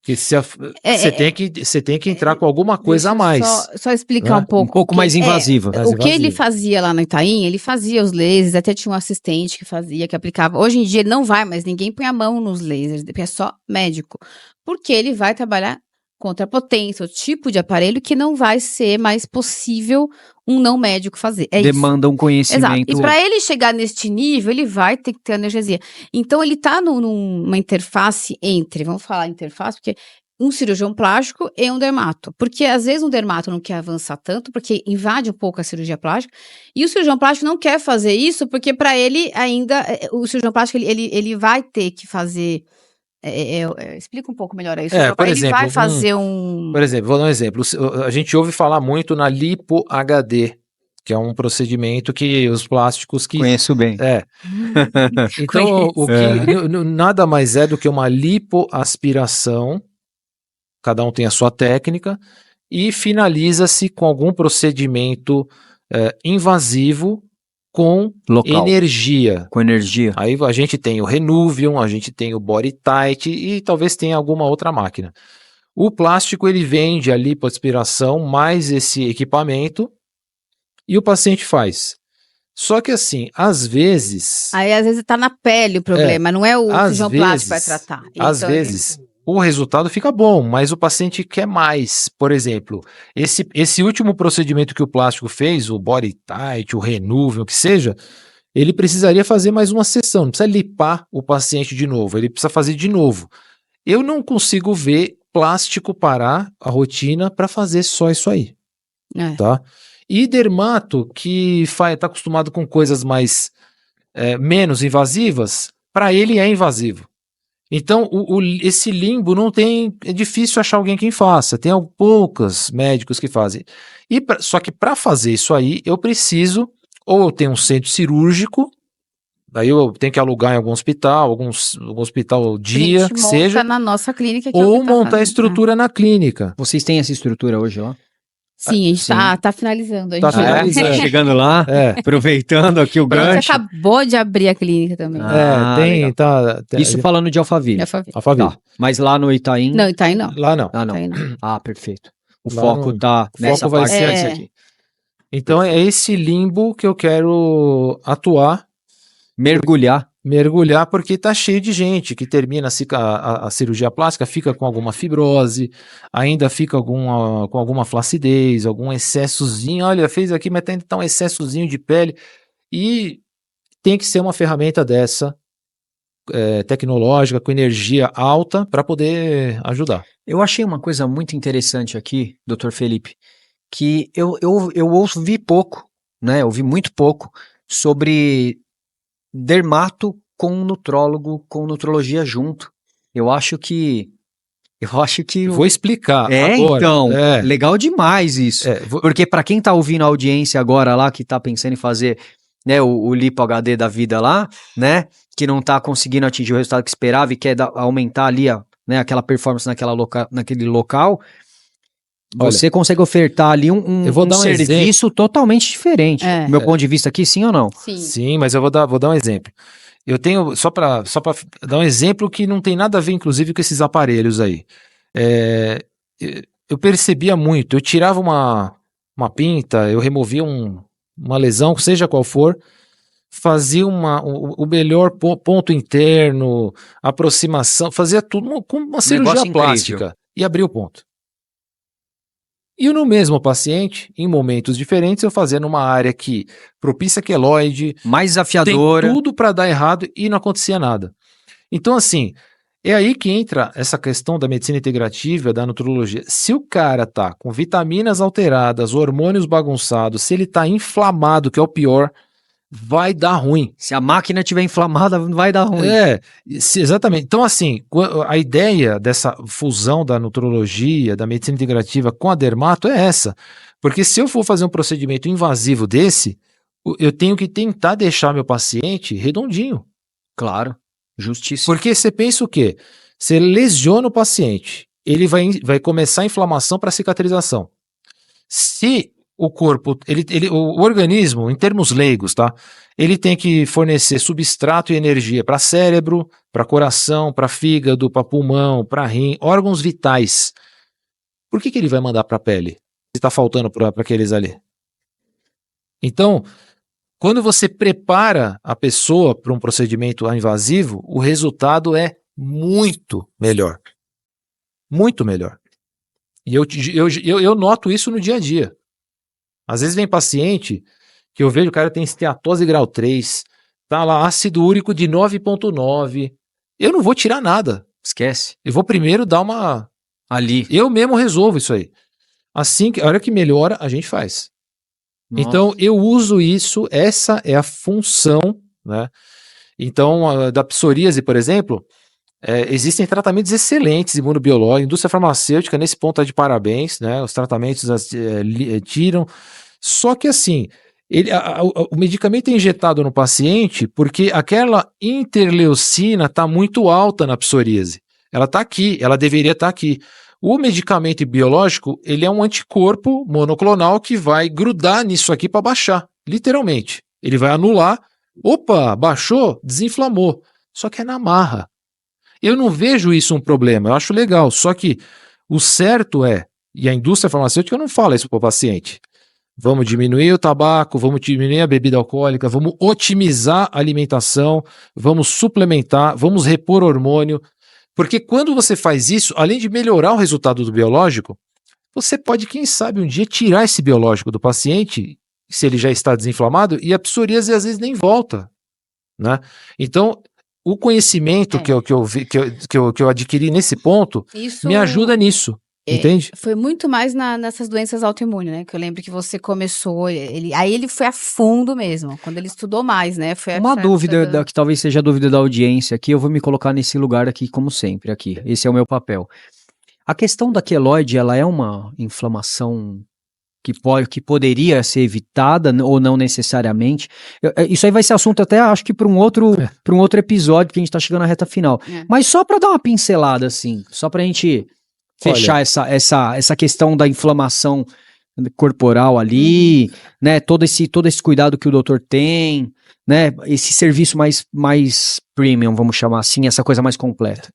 que você tem que entrar com alguma coisa a Deixa eu mais. Só explicar né? um pouco. Um pouco mais invasiva. Mais O que ele invasiva. fazia lá no Itaim, ele fazia os lasers, até tinha um assistente que fazia, que aplicava. Hoje em dia ele não vai, mas ninguém põe a mão nos lasers, é só médico. Porque ele vai trabalhar contra a potência, o tipo de aparelho que não vai ser mais possível um não médico fazer. É isso. Demanda um conhecimento. Exato. E para ele chegar neste nível, ele vai ter que ter analgesia. Então, ele tá numa interface entre, vamos falar interface, porque um cirurgião plástico e um dermato. Porque, às vezes, um dermato não quer avançar tanto, porque invade um pouco a cirurgia plástica, e o cirurgião plástico não quer fazer isso, porque para ele ainda, o cirurgião plástico, ele vai ter que fazer... explica um pouco melhor isso. Por Ele exemplo, vai fazer Por exemplo, vou dar um exemplo. A gente ouve falar muito na lipo HD, que é um procedimento que os plásticos que... Conheço bem. Então, nada mais é do que uma lipoaspiração, cada um tem a sua técnica, e finaliza-se com algum procedimento invasivo com Local. energia. Com energia. Aí a gente tem o Renuvium, a gente tem o Body Tight e talvez tenha alguma outra máquina. O plástico, ele vende a lipoaspiração mais esse equipamento e o paciente faz. Só que assim, às vezes... Aí, às vezes, tá na pele o problema, não é o cirurgião plástico que vai tratar. Às vezes, o resultado fica bom, mas o paciente quer mais. Por exemplo, esse último procedimento que o plástico fez, o Body Tight, o Renuvium, o que seja, ele precisaria fazer mais uma sessão, não precisa lipar o paciente de novo, ele precisa fazer de novo. Eu não consigo ver plástico parar a rotina para fazer só isso aí, tá? E dermato que está acostumado com coisas mais menos invasivas, para ele é invasivo. Então esse limbo não tem, é difícil achar alguém que faça. Tem poucos médicos que fazem. Só que para fazer isso aí eu preciso ou eu tenho um centro cirúrgico. Daí eu tenho que alugar em algum hospital, algum hospital dia, que seja. Na nossa clínica. Ou montar a estrutura na clínica. Vocês têm essa estrutura hoje lá? Sim, a gente tá finalizando. Tá finalizando. Chegando lá, aproveitando aqui o gancho. A gente acabou de abrir a clínica também. Isso falando de Alphaville. Alphaville. Tá. Mas lá no Itaim... Não, Itaim não. Lá não. Itaim não. Perfeito. O Lá foco tá nessa vai parte ser desse aqui. Então é esse limbo que eu quero atuar. Mergulhar, porque tá cheio de gente que termina a cirurgia plástica, fica com alguma fibrose, ainda fica com alguma flacidez, algum excessozinho. Olha, fez aqui, mas ainda tá um excessozinho de pele. E tem que ser uma ferramenta dessa, tecnológica, com energia alta, para poder ajudar. Eu achei uma coisa muito interessante aqui, Dr. Felipe, que eu ouvi pouco, né? Eu ouvi muito pouco sobre dermato com nutrólogo, com nutrologia junto. Eu acho que... Vou explicar agora. Então, legal demais isso. Porque para quem tá ouvindo a audiência agora lá, que tá pensando em fazer, né, o Lipo HD da vida lá, né, que não tá conseguindo atingir o resultado que esperava e quer aumentar ali né, aquela performance naquele local, você consegue ofertar ali um serviço totalmente diferente. Do meu ponto de vista aqui, sim ou não? Sim, mas eu vou dar um exemplo. Eu tenho, só para dar um exemplo que não tem nada a ver, inclusive, com esses aparelhos aí. Eu percebia muito, eu tirava uma pinta, eu removia uma lesão, seja qual for, fazia o melhor ponto interno, aproximação, fazia tudo com uma cirurgia plástica e abria o ponto. E no mesmo paciente, em momentos diferentes, eu fazia numa área que propícia queloide, mais desafiadora, tem tudo para dar errado e não acontecia nada. Então, assim, é aí que entra essa questão da medicina integrativa, da nutrologia. Se o cara tá com vitaminas alteradas, hormônios bagunçados, se ele tá inflamado, que é o pior, vai dar ruim. Se a máquina estiver inflamada, vai dar ruim. Exatamente. Então, assim, a ideia dessa fusão da nutrologia, da medicina integrativa com a dermato é essa. Porque se eu for fazer um procedimento invasivo desse, eu tenho que tentar deixar meu paciente redondinho. Claro, justíssimo. Porque você pensa o quê? Você lesiona o paciente, ele vai começar a inflamação para cicatrização. Se o corpo, o organismo, em termos leigos, tá? Ele tem que fornecer substrato e energia para cérebro, para coração, para fígado, para pulmão, para rim, órgãos vitais. Por que ele vai mandar para a pele? Se está faltando para aqueles ali. Então, quando você prepara a pessoa para um procedimento invasivo, o resultado é muito melhor. Muito melhor. E eu noto isso no dia a dia. Às vezes vem paciente que eu vejo o cara tem esteatose grau 3, tá lá ácido úrico de 9,9. Eu não vou tirar nada. Esquece. Eu vou primeiro dar uma... Ali. Eu mesmo resolvo isso aí. Assim, a hora que melhora, a gente faz. Nossa. Então, eu uso isso, essa é a função, né? Então, da psoríase, por exemplo, existem tratamentos excelentes imunobiológicos, a indústria farmacêutica nesse ponto está de parabéns, né? Os tratamentos tiram. Só que assim, o medicamento é injetado no paciente porque aquela interleucina está muito alta na psoríase. Ela está aqui, ela deveria estar aqui. O medicamento biológico, ele é um anticorpo monoclonal que vai grudar nisso aqui para baixar, literalmente. Ele vai anular, opa, baixou, desinflamou. Só que é na marra. Eu não vejo isso um problema, eu acho legal. Só que o certo é, e a indústria farmacêutica não fala isso para o paciente. Vamos diminuir o tabaco, vamos diminuir a bebida alcoólica, vamos otimizar a alimentação, vamos suplementar, vamos repor hormônio. Porque quando você faz isso, além de melhorar o resultado do biológico, você pode, quem sabe, um dia tirar esse biológico do paciente, se ele já está desinflamado, e a psoríase às vezes nem volta, né? Então, o conhecimento que eu adquiri nesse ponto Isso me ajuda nisso, entende? foi muito mais nessas doenças autoimunes, né? Que eu lembro que você começou, aí ele foi a fundo mesmo, quando ele estudou mais, né? Foi Uma dúvida que talvez seja a dúvida da audiência aqui, eu vou me colocar nesse lugar aqui, como sempre, aqui. Esse é o meu papel. A questão da queloide, ela é uma inflamação que poderia ser evitada ou não necessariamente? Isso aí vai ser assunto até, acho que para um outro episódio, que a gente está chegando na reta final. Mas só para dar uma pincelada, assim, só para a gente fechar essa questão da inflamação corporal ali, né? Todo esse cuidado que o doutor tem, né? Esse serviço mais premium, vamos chamar assim, essa coisa mais completa.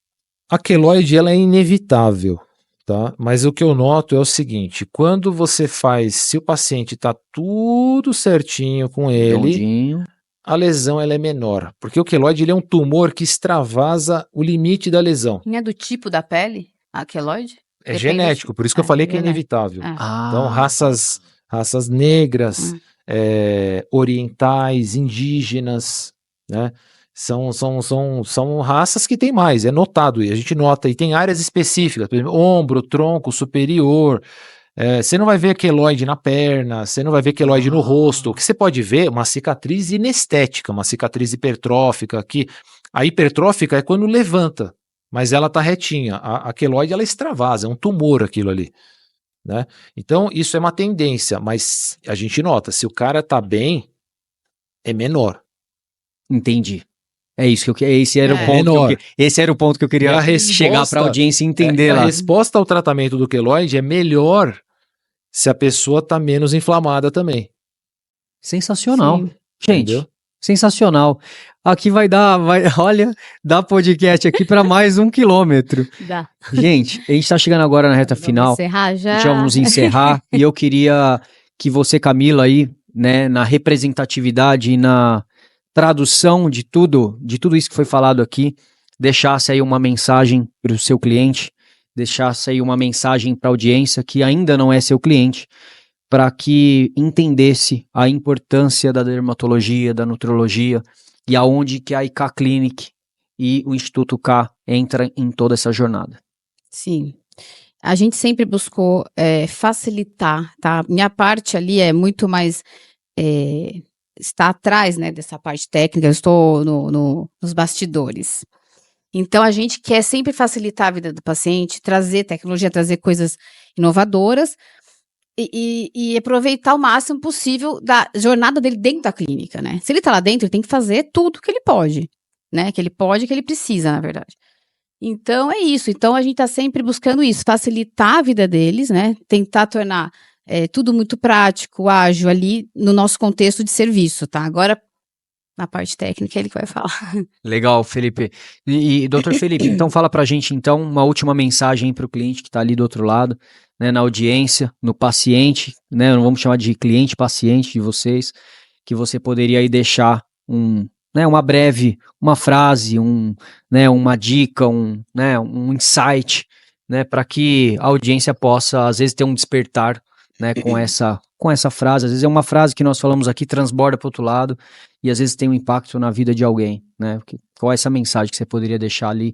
A queloide, ela é inevitável, tá? Mas o que eu noto é o seguinte, quando você faz, se o paciente está tudo certinho com ele, Redondinho. a lesão ela é menor, porque o queloide ele é um tumor que extravasa o limite da lesão. Não é do tipo da pele, a queloide? É genético, por isso que eu falei que é inevitável. Então, raças negras, orientais, indígenas, né? São raças que tem mais, é notado, e a gente nota, e tem áreas específicas, por exemplo, ombro, tronco, superior. Você não vai ver queloide na perna, você não vai ver queloide no rosto. O que você pode ver é uma cicatriz inestética, uma cicatriz hipertrófica, que a hipertrófica é quando levanta, mas ela tá retinha. A queloide, ela extravasa, é um tumor aquilo ali, né? Então, isso é uma tendência, mas a gente nota, se o cara tá bem, é menor. Entendi. É isso que esse era o ponto que eu queria chegar para a audiência entender lá. A resposta ao tratamento do queloide é melhor se a pessoa tá menos inflamada também. Sensacional. Sim. Gente, entendeu? Sensacional. Aqui olha, dá podcast aqui para mais 1 quilômetro. Dá. Gente, a gente tá chegando agora na reta final. Vamos encerrar já. Já vamos encerrar. E eu queria que você, Camila, aí, né, na representatividade e na tradução de tudo isso que foi falado aqui, deixasse aí uma mensagem para o seu cliente, deixasse aí uma mensagem para a audiência que ainda não é seu cliente, para que entendesse a importância da dermatologia, da nutrologia e aonde que a IK Clinic e o Instituto K entra em toda essa jornada. Sim. A gente sempre buscou facilitar, tá? Minha parte ali é muito mais está atrás, né, dessa parte técnica, eu estou nos bastidores. Então, a gente quer sempre facilitar a vida do paciente, trazer tecnologia, trazer coisas inovadoras, e aproveitar o máximo possível da jornada dele dentro da clínica, né? Se ele tá lá dentro, ele tem que fazer tudo que ele pode, né? Que ele pode, que ele precisa, na verdade. Então, é isso. Então, a gente tá sempre buscando isso, facilitar a vida deles, né? Tentar tornar tudo muito prático, ágil ali no nosso contexto de serviço, tá? Agora, na parte técnica, é ele que vai falar. Legal, Felipe. Doutor Felipe, então fala pra gente, então, uma última mensagem para o cliente que tá ali do outro lado, né, na audiência, no paciente, né, não vamos chamar de cliente, paciente de vocês, que você poderia aí deixar uma breve, uma frase, uma dica, um insight, né, para que a audiência possa, às vezes, ter um despertar, né, com essa frase. Às vezes é uma frase que nós falamos aqui, transborda para o outro lado, e às vezes tem um impacto na vida de alguém, né? Qual é essa mensagem que você poderia deixar ali,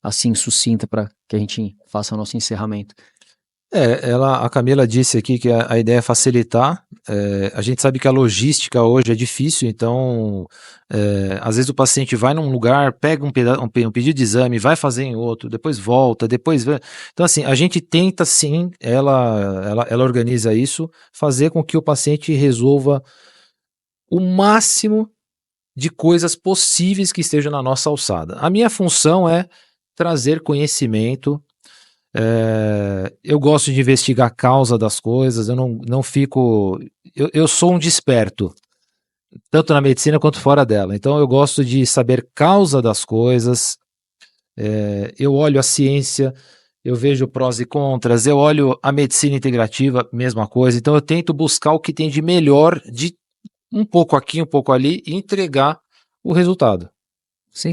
assim, sucinta, para que a gente faça o nosso encerramento? A Camila disse aqui que a ideia é facilitar. A gente sabe que a logística hoje é difícil, então às vezes o paciente vai num lugar, pega um pedido de exame, vai fazer em outro, depois volta, então assim, a gente tenta sim, ela organiza isso, fazer com que o paciente resolva o máximo de coisas possíveis que estejam na nossa alçada. A minha função é trazer conhecimento. Eu gosto de investigar a causa das coisas, eu não fico... Eu sou um desperto, tanto na medicina quanto fora dela, então eu gosto de saber causa das coisas, eu olho a ciência, eu vejo prós e contras, eu olho a medicina integrativa, mesma coisa, então eu tento buscar o que tem de melhor, de um pouco aqui, um pouco ali, e entregar o resultado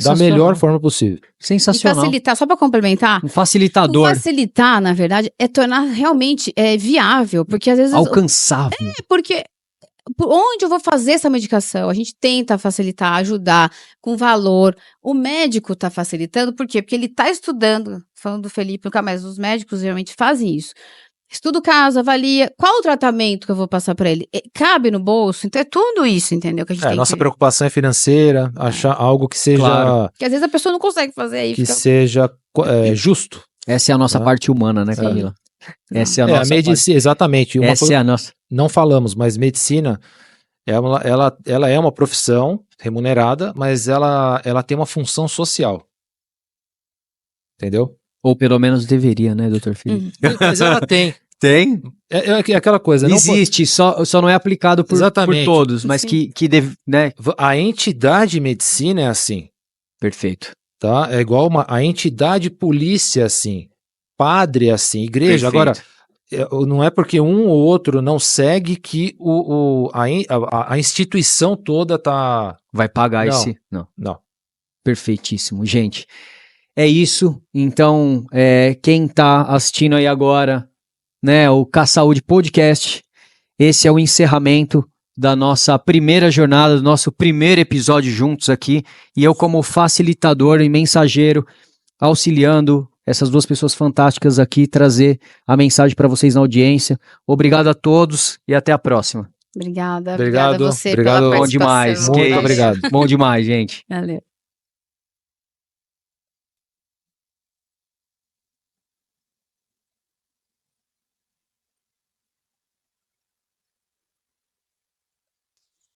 da melhor forma possível. Sensacional. E facilitar, só para complementar. Um facilitador. Facilitar, na verdade, é tornar realmente viável, porque às vezes... Alcançável. Porque por onde eu vou fazer essa medicação? A gente tenta facilitar, ajudar, com valor. O médico está facilitando, por quê? Porque ele está estudando, falando do Felipe, nunca mais, os médicos geralmente fazem isso. Estuda o caso, avalia qual o tratamento que eu vou passar para ele. Cabe no bolso? Então é tudo isso, entendeu? Que a gente tem nossa preocupação é financeira, achar algo que seja... Claro. Que às vezes a pessoa não consegue fazer aí. Que seja justo. Essa é a nossa parte humana, né, Camila? Essa é a nossa medicina, parte. exatamente. Essa é a nossa. Não falamos, mas medicina, ela é uma profissão remunerada, mas ela tem uma função social. Entendeu? Ou pelo menos deveria, né, doutor Felipe? Mas ela tem. Tem? É aquela coisa. Existe, só não é aplicado por todos, mas que deve, né? A entidade medicina é assim. Perfeito. Tá? É igual a entidade polícia assim, padre assim, igreja. Perfeito. Agora, não é porque um ou outro não segue que a instituição toda tá... Vai pagar esse... Não. Perfeitíssimo, gente. É isso, então, quem tá assistindo aí agora, né, o K-Saúde Podcast, esse é o encerramento da nossa primeira jornada, do nosso primeiro episódio juntos aqui, e eu como facilitador e mensageiro, auxiliando essas duas pessoas fantásticas aqui, trazer a mensagem para vocês na audiência. Obrigado a todos e até a próxima. Obrigada a você pela participação. Bom demais. Muito obrigado. Bom demais, gente. Valeu.